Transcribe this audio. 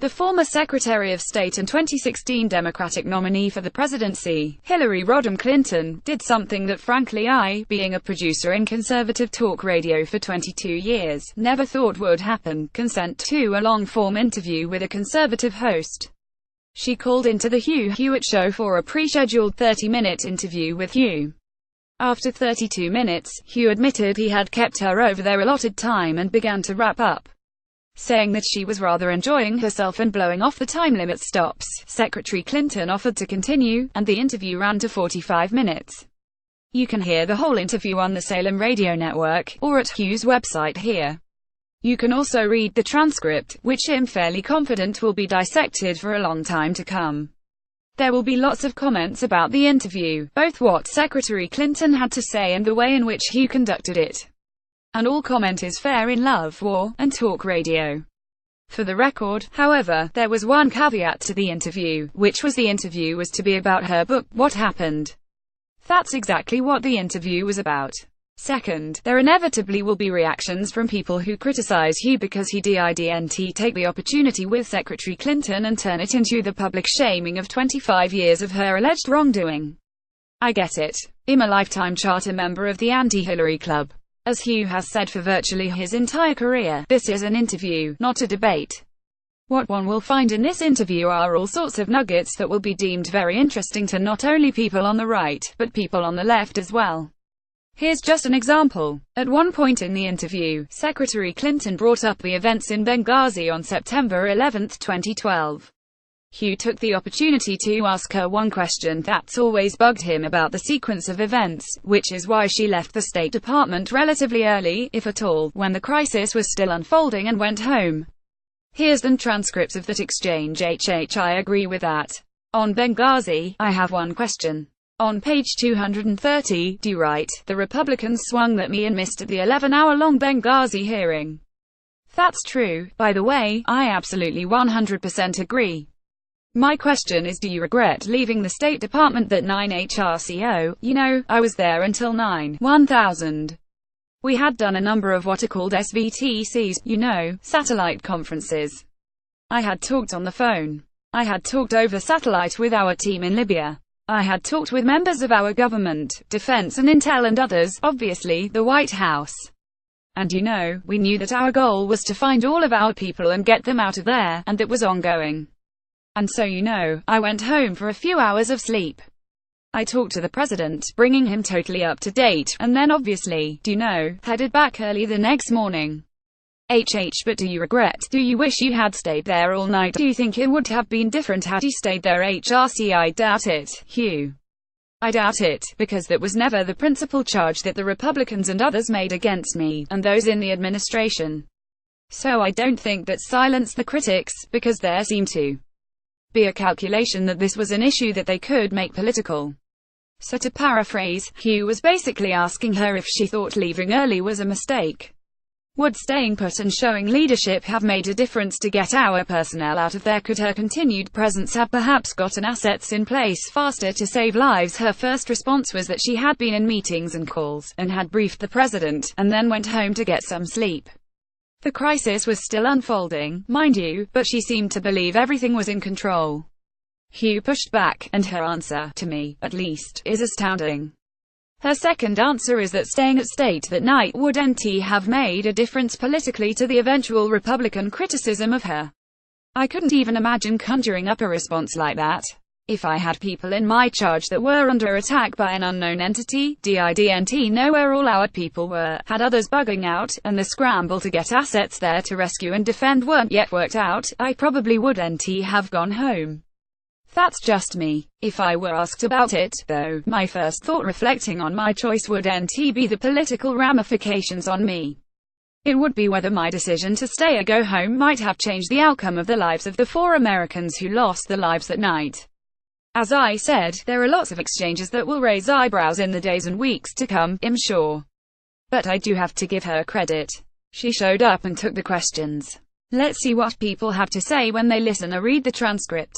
The former Secretary of State and 2016 Democratic nominee for the presidency, Hillary Rodham Clinton, did something that frankly I, being a producer in conservative talk radio for 22 years, never thought would happen: consent to a long-form interview with a conservative host. She called into the Hugh Hewitt Show for a pre-scheduled 30-minute interview with Hugh. After 32 minutes, Hugh admitted he had kept her over their allotted time and began to wrap up, saying that she was rather enjoying herself and blowing off the time limit stops. Secretary Clinton offered to continue, and the interview ran to 45 minutes. You can hear the whole interview on the Salem Radio Network, or at Hugh's website here. You can also read the transcript, which I'm fairly confident will be dissected for a long time to come. There will be lots of comments about the interview, both what Secretary Clinton had to say and the way in which Hugh conducted it. And all comment is fair in love, war, and talk radio. For the record, however, there was one caveat to the interview, which was the interview was to be about her book, What Happened. That's exactly what the interview was about. Second, there inevitably will be reactions from people who criticize Hugh because he didn't take the opportunity with Secretary Clinton and turn it into the public shaming of 25 years of her alleged wrongdoing. I get it. I'm a lifetime charter member of the Anti-Hillary Club. As Hugh has said for virtually his entire career, this is an interview, not a debate. What one will find in this interview are all sorts of nuggets that will be deemed very interesting to not only people on the right, but people on the left as well. Here's just an example. At one point in the interview, Secretary Clinton brought up the events in Benghazi on September 11, 2012. Hugh took the opportunity to ask her one question that's always bugged him about the sequence of events, which is why she left the State Department relatively early, if at all, when the crisis was still unfolding, and went home. Here's the transcript of that exchange. I agree with that. On Benghazi, I have one question. On page 230, do you write, the Republicans swung at me and missed the 11-hour-long Benghazi hearing. That's true. By the way, I absolutely 100% agree. My question is, do you regret leaving the State Department that 9HRCO? You know, I was there until 9/1000. We had done a number of what are called SVTCs, you know, satellite conferences. I had talked on the phone. I had talked over satellite with our team in Libya. I had talked with members of our government, defense and intel and others, obviously, the White House. And you know, we knew that our goal was to find all of our people and get them out of there, and that was ongoing. And so you know, I went home for a few hours of sleep. I talked to the president, bringing him totally up to date, and then obviously, do you know, headed back early the next morning. But do you regret, do you wish you had stayed there all night? Do you think it would have been different had you stayed there? HRC I doubt it, Hugh. I doubt it, because that was never the principal charge that the Republicans and others made against me, and those in the administration. So I don't think that silenced the critics, because there seemed to be a calculation that this was an issue that they could make political. So to paraphrase, Hugh was basically asking her if she thought leaving early was a mistake. Would staying put and showing leadership have made a difference to get our personnel out of there? Could her continued presence have perhaps gotten assets in place faster to save lives? Her first response was that she had been in meetings and calls, and had briefed the president, and then went home to get some sleep. The crisis was still unfolding, mind you, but she seemed to believe everything was in control. Hugh pushed back, and her answer, to me, at least, is astounding. Her second answer is that staying at state that night wouldn't have made a difference politically to the eventual Republican criticism of her. I couldn't even imagine conjuring up a response like that. If I had people in my charge that were under attack by an unknown entity, didn't know where all our people were, had others bugging out, and the scramble to get assets there to rescue and defend weren't yet worked out, I probably wouldn't have gone home. That's just me. If I were asked about it, though, my first thought reflecting on my choice wouldn't be the political ramifications on me. It would be whether my decision to stay or go home might have changed the outcome of the lives of the 4 Americans who lost their lives that night. As I said, there are lots of exchanges that will raise eyebrows in the days and weeks to come, I'm sure. But I do have to give her credit. She showed up and took the questions. Let's see what people have to say when they listen or read the transcript.